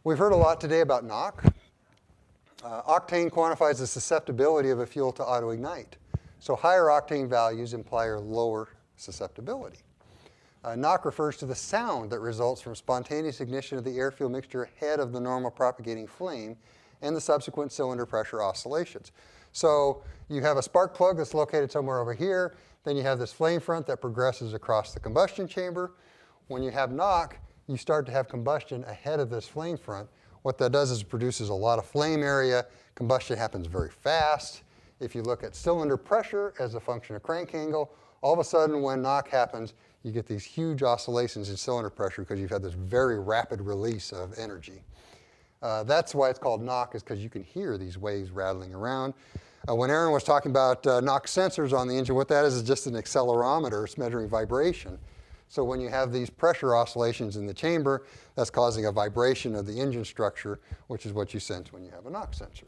We've heard a lot today about knock. Octane quantifies the susceptibility of a fuel to auto-ignite. So higher octane values imply a lower susceptibility. Knock refers to the sound that results from spontaneous ignition of the air-fuel mixture ahead of the normal propagating flame and the subsequent cylinder pressure oscillations. So you have a spark plug that's located somewhere over here. Then you have this flame front that progresses across the combustion chamber. When you have knock, you start to have combustion ahead of this flame front. What that does is it produces a lot of flame area. Combustion happens very fast. If you look at cylinder pressure as a function of crank angle, all of a sudden when knock happens, you get these huge oscillations in cylinder pressure because you've had this very rapid release of energy. That's why it's called knock, is because you can hear these waves rattling around. When Aaron was talking about knock sensors on the engine, what that is just an accelerometer. It's measuring vibration. So when you have these pressure oscillations in the chamber, that's causing a vibration of the engine structure, which is what you sense when you have a knock sensor.